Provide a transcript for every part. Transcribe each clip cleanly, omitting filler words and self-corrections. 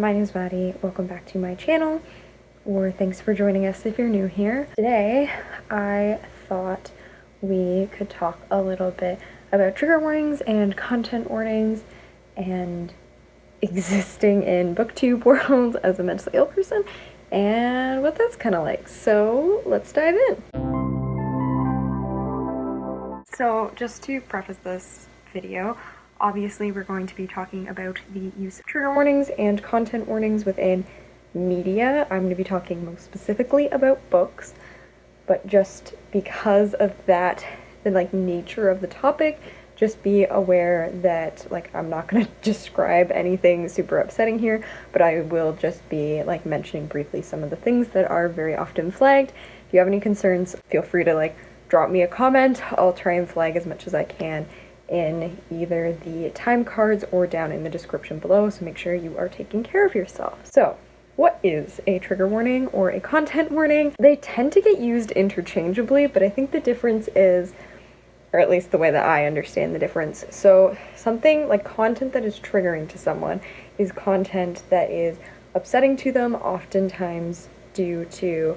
my name is Maddie. Welcome back to my channel, or thanks for joining us if you're new here. Today, I thought we could talk a little bit about trigger warnings and content warnings and existing in booktube world as a mentally ill person and what that's kind of like. So let's dive in. So just to preface this video, obviously we're going to be talking about the use of trigger warnings and content warnings within media. I'm going to be talking most specifically about books, but just because of that, the nature of the topic, just be aware that I'm not going to describe anything super upsetting here, but I will just be mentioning briefly some of the things that are very often flagged. If you have any concerns, feel free to drop me a comment. I'll try and flag as much as I can in either the time cards or down in the description below, so make sure you are taking care of yourself. So, what is a trigger warning or a content warning? They tend to get used interchangeably, but I think the difference is, or at least the way that I understand the difference. So something like content that is triggering to someone is content that is upsetting to them, oftentimes due to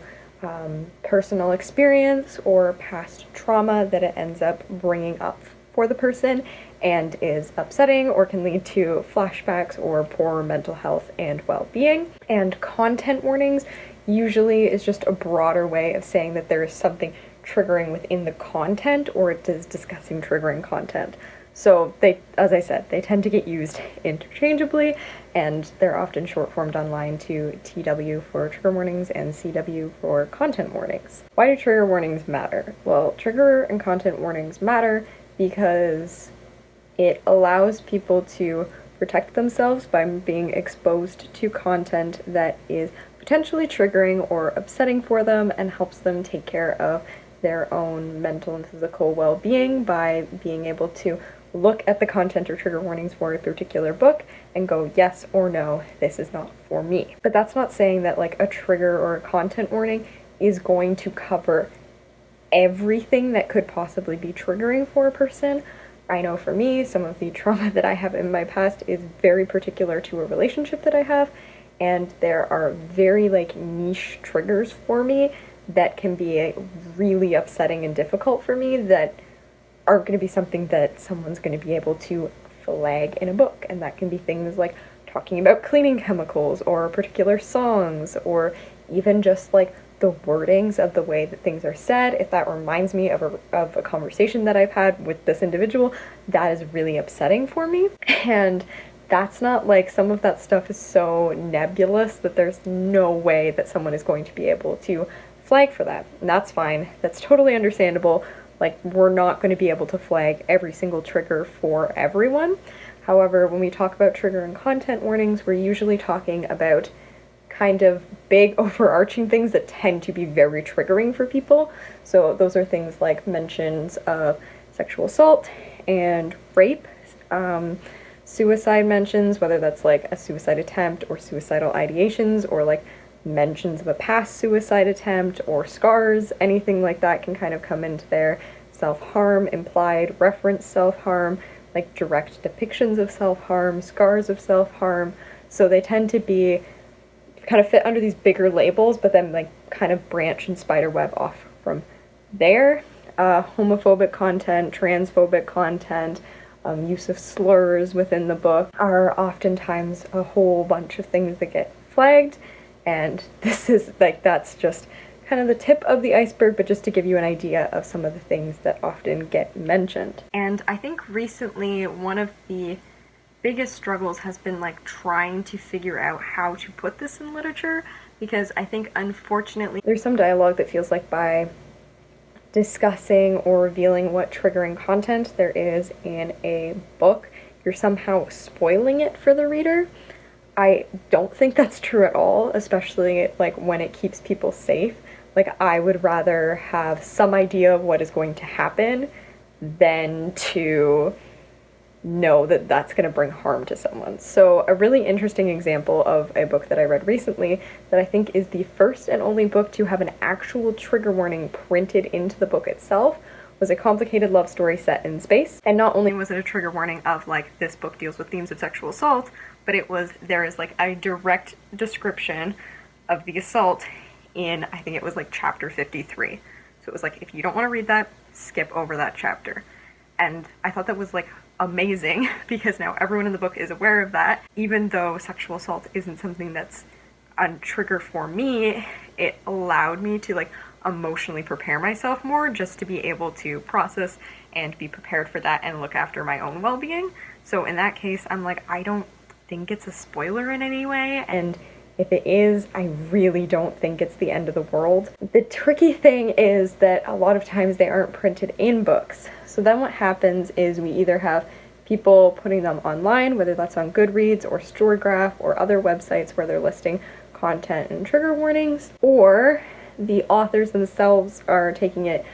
personal experience or past trauma that it ends up bringing up for the person and is upsetting or can lead to flashbacks or poor mental health and well-being. And content warnings usually is just a broader way of saying that there is something triggering within the content, or it is discussing triggering content. So they, as I said, they tend to get used interchangeably, and they're often short-formed online to TW for trigger warnings and CW for content warnings. Why do trigger warnings matter? Well, trigger and content warnings matter because it allows people to protect themselves by being exposed to content that is potentially triggering or upsetting for them, and helps them take care of their own mental and physical well-being by being able to look at the content or trigger warnings for a particular book and go, yes or no, this is not for me. But that's not saying that a trigger or a content warning is going to cover everything that could possibly be triggering for a person. I know for me, some of the trauma that I have in my past is very particular to a relationship that I have, and there are very niche triggers for me that can be really upsetting and difficult for me that aren't going to be something that someone's going to be able to flag in a book. And that can be things like talking about cleaning chemicals or particular songs, or even just the wordings of the way that things are said. If that reminds me of a conversation that I've had with this individual, that is really upsetting for me. And that's not some of that stuff is so nebulous that there's no way that someone is going to be able to flag for that. And that's fine. That's totally understandable. We're not going to be able to flag every single trigger for everyone. However, when we talk about trigger and content warnings, we're usually talking about kind of big overarching things that tend to be very triggering for people. So those are things like mentions of sexual assault and rape, suicide mentions, whether that's a suicide attempt or suicidal ideations, or mentions of a past suicide attempt or scars. Anything like that can kind of come into there. Self-harm, implied reference self-harm, direct depictions of self-harm, scars of self-harm. So they tend to be kind of fit under these bigger labels, but then kind of branch and spiderweb off from there. Homophobic content, transphobic content, use of slurs within the book are oftentimes a whole bunch of things that get flagged. And this is that's just kind of the tip of the iceberg, but just to give you an idea of some of the things that often get mentioned. And I think recently one of the biggest struggles has been trying to figure out how to put this in literature, because I think unfortunately there's some dialogue that feels like by discussing or revealing what triggering content there is in a book, you're somehow spoiling it for the reader. I don't think that's true at all, especially when it keeps people safe. I would rather have some idea of what is going to happen than to know that that's going to bring harm to someone. So a really interesting example of a book that I read recently that I think is the first and only book to have an actual trigger warning printed into the book itself was a complicated love story set in space. And not only was it a trigger warning of this book deals with themes of sexual assault, but there is like a direct description of the assault in, I think it was like chapter 53. So it was like, if you don't want to read that, skip over that chapter. And I thought that was like amazing because now everyone in the book is aware of that. Even though sexual assault isn't something that's a trigger for me, it allowed me to like emotionally prepare myself more, just to be able to process and be prepared for that and look after my own well-being. So in that case, I'm like, I don't think it's a spoiler in any way, and if it is, I really don't think it's the end of the world. The tricky thing is that a lot of times they aren't printed in books. So then what happens is we either have people putting them online, whether that's on Goodreads or Storygraph or other websites where they're listing content and trigger warnings, or the authors themselves are taking it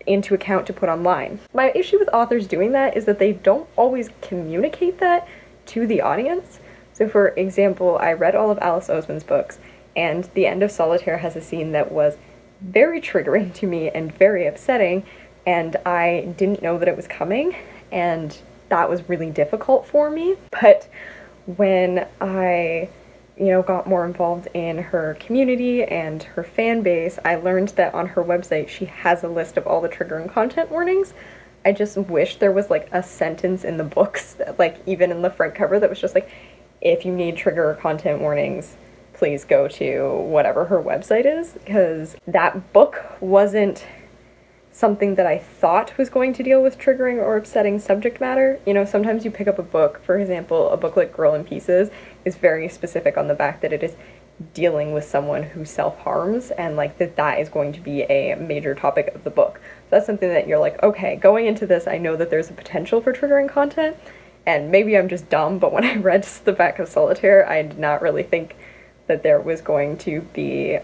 into account to put online. My issue with authors doing that is that they don't always communicate that to the audience. So for example, I read all of Alice Oseman's books, and the end of Solitaire has a scene that was very triggering to me and very upsetting, and I didn't know that it was coming, and that was really difficult for me. But when I got more involved in her community and her fan base, I learned that on her website she has a list of all the trigger and content warnings. I just wish there was like a sentence in the books, like even in the front cover, that was just like, if you need trigger or content warnings, please go to whatever her website is, because that book wasn't something that I thought was going to deal with triggering or upsetting subject matter. Sometimes you pick up a book, for example, a book like Girl in Pieces is very specific on the fact that it is dealing with someone who self-harms, and like that is going to be a major topic of the book. So that's something that you're like, okay, going into this, I know that there's a potential for triggering content, and maybe I'm just dumb, but when I read the back of Solitaire, I did not really think that there was going to be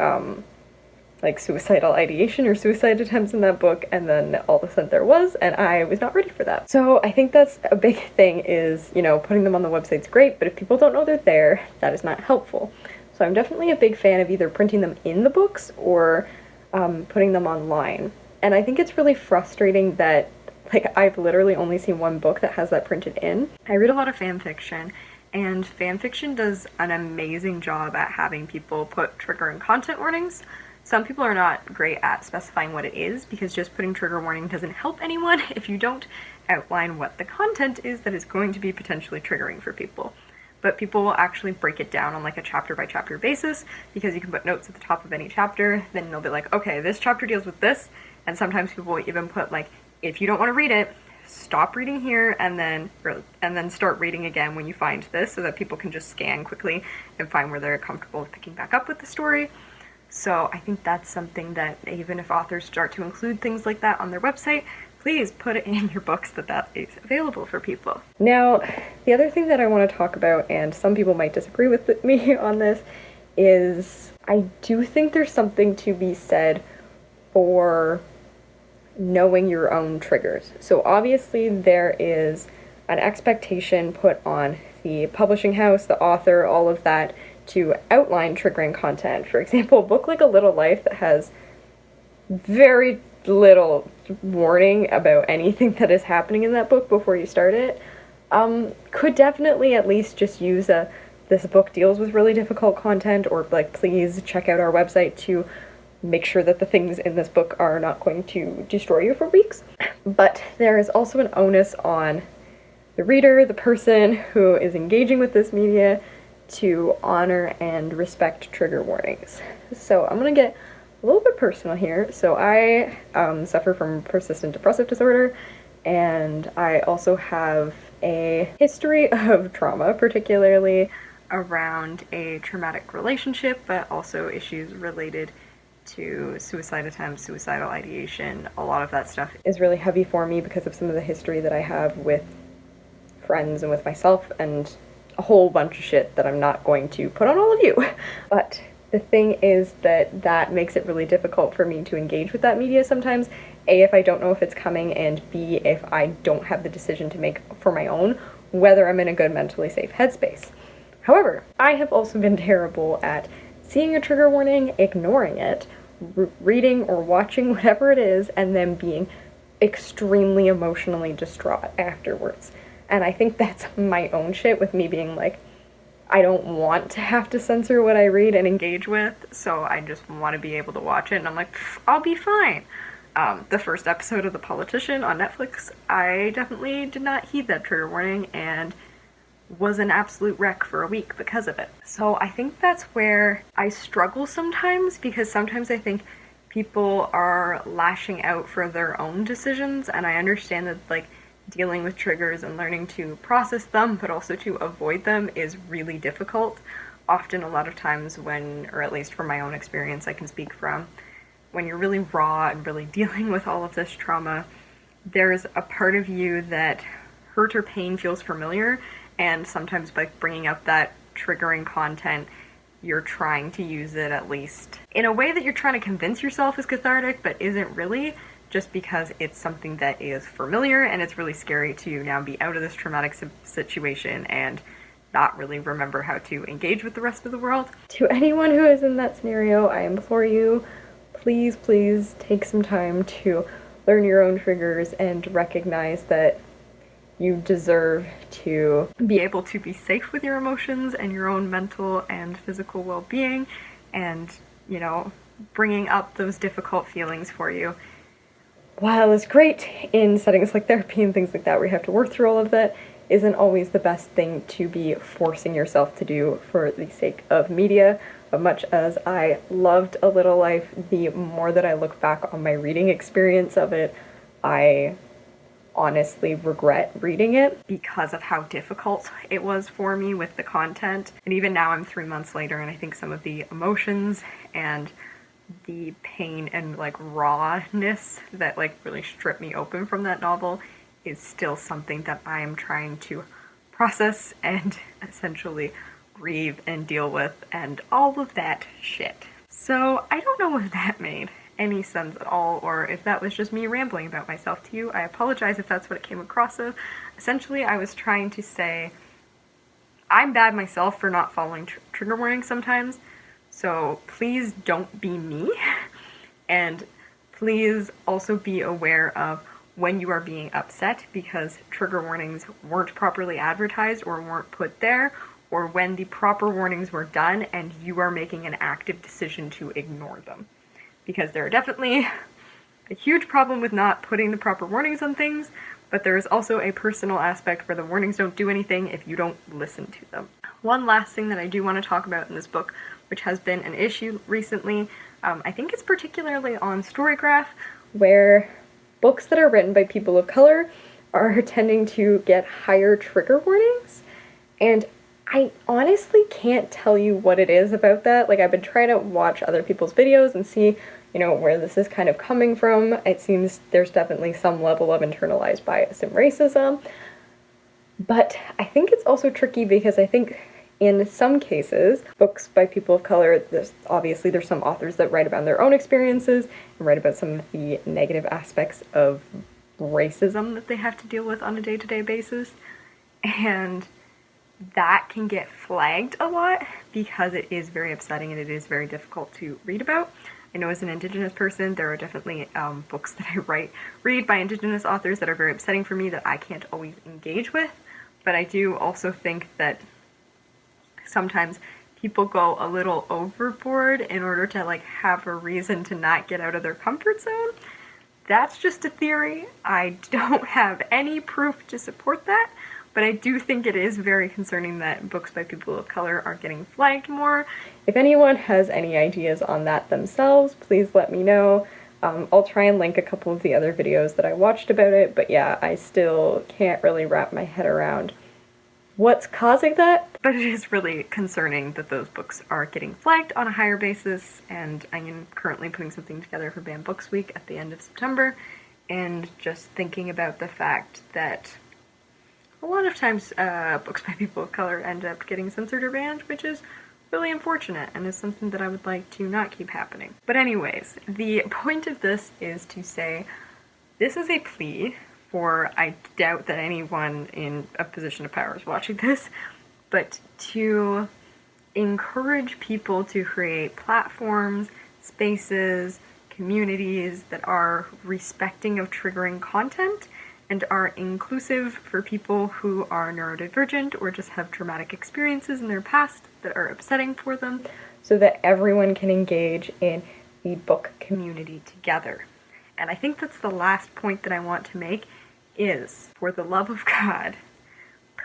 like suicidal ideation or suicide attempts in that book, and then all of a sudden there was, and I was not ready for that. So I think that's a big thing is, putting them on the website's great, but if people don't know they're there, that is not helpful. So I'm definitely a big fan of either printing them in the books or putting them online. And I think it's really frustrating that, like, I've literally only seen one book that has that printed in. I read a lot of fan fiction, and fan fiction does an amazing job at having people put trigger and content warnings. Some people are not great at specifying what it is, because just putting trigger warning doesn't help anyone if you don't outline what the content is that is going to be potentially triggering for people. But people will actually break it down on like a chapter by chapter basis, because you can put notes at the top of any chapter, then they'll be like, okay, this chapter deals with this, and sometimes people will even put like, if you don't want to read it, stop reading here and then start reading again when you find this, so that people can just scan quickly and find where they're comfortable with picking back up with the story. So I think that's something that even if authors start to include things like that on their website, please put it in your books that is available for people. Now, the other thing that I want to talk about, and some people might disagree with me on this, is I do think there's something to be said for knowing your own triggers. So obviously there is an expectation put on the publishing house, the author, all of that, to outline triggering content. For example, a book like A Little Life that has very little warning about anything that is happening in that book before you start it, could definitely at least just use this book deals with really difficult content, or like, please check out our website to make sure that the things in this book are not going to destroy you for weeks. But there is also an onus on the reader, the person who is engaging with this media, to honor and respect trigger warnings. So I'm gonna get a little bit personal here. So I suffer from persistent depressive disorder, and I also have a history of trauma, particularly around a traumatic relationship, but also issues related to suicide attempts, suicidal ideation. A lot of that stuff is really heavy for me because of some of the history that I have with friends and with myself, and a whole bunch of shit that I'm not going to put on all of you. But the thing is that makes it really difficult for me to engage with that media sometimes. A, if I don't know if it's coming, and B, if I don't have the decision to make for my own whether I'm in a good, mentally safe headspace. However, I have also been terrible at seeing a trigger warning, ignoring it, reading or watching whatever it is, and then being extremely emotionally distraught afterwards. And I think that's my own shit with me being like, I don't want to have to censor what I read and engage with, so I just want to be able to watch it, and I'm like, I'll be fine. The first episode of The Politician on Netflix, I definitely did not heed that trigger warning and was an absolute wreck for a week because of it. So I think that's where I struggle sometimes, because sometimes I think people are lashing out for their own decisions, and I understand that, like, dealing with triggers and learning to process them, but also to avoid them, is really difficult. Often, a lot of times when, or at least from my own experience I can speak from, when you're really raw and really dealing with all of this trauma, there's a part of you that hurt or pain feels familiar, and sometimes by bringing up that triggering content, you're trying to use it at least in a way that you're trying to convince yourself is cathartic, but isn't really, just because it's something that is familiar, and it's really scary to now be out of this traumatic situation and not really remember how to engage with the rest of the world. To anyone who is in that scenario, I implore you, please, please take some time to learn your own triggers and recognize that you deserve to be able to be safe with your emotions and your own mental and physical well-being, and, you know, bringing up those difficult feelings for you. While it's great in settings like therapy and things like that where you have to work through all of that, isn't always the best thing to be forcing yourself to do for the sake of media. But much as I loved A Little Life, the more that I look back on my reading experience of it, I honestly regret reading it because of how difficult it was for me with the content. And even now I'm 3 months later, and I think some of the emotions and the pain and like rawness that like really stripped me open from that novel is still something that I am trying to process and essentially grieve and deal with and all of that shit. So I don't know if that made any sense at all, or if that was just me rambling about myself to you. I apologize if that's what it came across of. Essentially, I was trying to say I'm bad myself for not following trigger warnings sometimes, so please don't be me, and please also be aware of when you are being upset because trigger warnings weren't properly advertised or weren't put there, or when the proper warnings were done and you are making an active decision to ignore them. Because there are definitely a huge problem with not putting the proper warnings on things, but there is also a personal aspect where the warnings don't do anything if you don't listen to them. One last thing that I do want to talk about in this book, which has been an issue recently, I think it's particularly on Storygraph, where books that are written by people of color are tending to get higher trigger warnings, and I honestly can't tell you what it is about that. Like, I've been trying to watch other people's videos and see, you know, where this is kind of coming from. It seems there's definitely some level of internalized bias and racism, but I think it's also tricky because I think in some cases, books by people of color, obviously there's some authors that write about their own experiences and write about some of the negative aspects of racism that they have to deal with on a day-to-day basis, and that can get flagged a lot because it is very upsetting and it is very difficult to read about. I know as an Indigenous person, there are definitely books that I read by Indigenous authors that are very upsetting for me that I can't always engage with, but I do also think that sometimes people go a little overboard in order to like have a reason to not get out of their comfort zone. That's just a theory. I don't have any proof to support that, but I do think it is very concerning that books by people of color are getting flagged more. If anyone has any ideas on that themselves, please let me know. I'll try and link a couple of the other videos that I watched about it, but yeah, I still can't really wrap my head around what's causing that. But it is really concerning that those books are getting flagged on a higher basis, and I am currently putting something together for Banned Books Week at the end of September, and just thinking about the fact that a lot of times books by people of color end up getting censored or banned, which is really unfortunate and is something that I would like to not keep happening. But anyways, the point of this is to say this is a plea for, I doubt that anyone in a position of power is watching this, but to encourage people to create platforms, spaces, communities that are respecting of triggering content and are inclusive for people who are neurodivergent or just have traumatic experiences in their past that are upsetting for them, so that everyone can engage in the book community together. And I think that's the last point that I want to make is, for the love of God,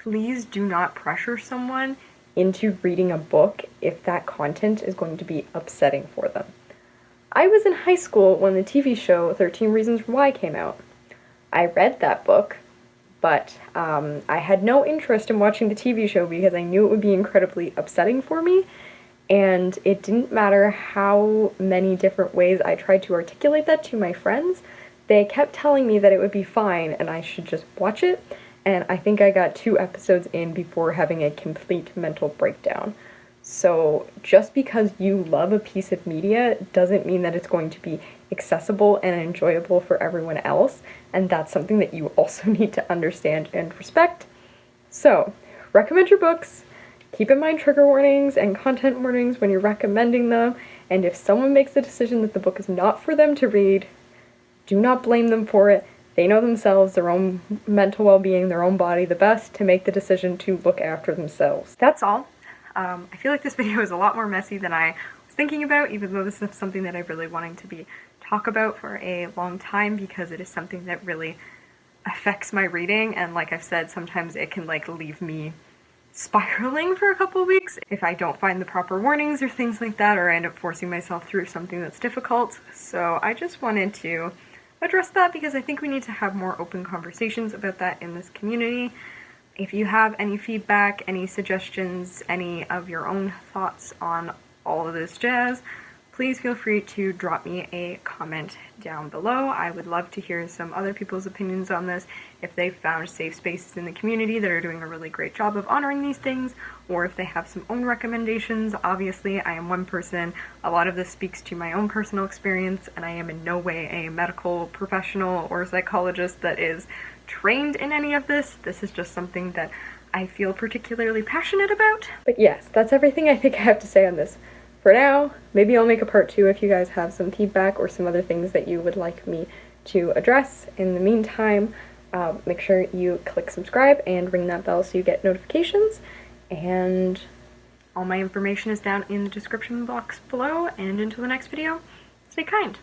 please do not pressure someone into reading a book if that content is going to be upsetting for them. I was in high school when the TV show 13 Reasons Why came out. I read that book, but I had no interest in watching the TV show because I knew it would be incredibly upsetting for me, and it didn't matter how many different ways I tried to articulate that to my friends. They kept telling me that it would be fine and I should just watch it, and I think I got 2 episodes in before having a complete mental breakdown. So just because you love a piece of media doesn't mean that it's going to be accessible and enjoyable for everyone else, and that's something that you also need to understand and respect. So, recommend your books, keep in mind trigger warnings and content warnings when you're recommending them, and if someone makes the decision that the book is not for them to read, do not blame them for it. They know themselves, their own mental well-being, their own body the best to make the decision to look after themselves. That's all. I feel like this video is a lot more messy than I was thinking about, even though this is something that I've really wanted to talk about for a long time, because it is something that really affects my reading, and like I've said, sometimes it can like leave me spiraling for a couple weeks if I don't find the proper warnings or things like that, or I end up forcing myself through something that's difficult. So I just wanted to address that because I think we need to have more open conversations about that in this community. If you have any feedback, any suggestions, any of your own thoughts on all of this jazz, please feel free to drop me a comment down below. I would love to hear some other people's opinions on this, if they've found safe spaces in the community that are doing a really great job of honoring these things, or if they have some own recommendations. Obviously, I am one person. A lot of this speaks to my own personal experience, and I am in no way a medical professional or psychologist that is trained in any of this. This is just something that I feel particularly passionate about. But yes, that's everything I think I have to say on this for now. Maybe I'll make a part 2 if you guys have some feedback or some other things that you would like me to address. In the meantime, make sure you click subscribe and ring that bell so you get notifications, and all my information is down in the description box below. And until the next video, stay kind.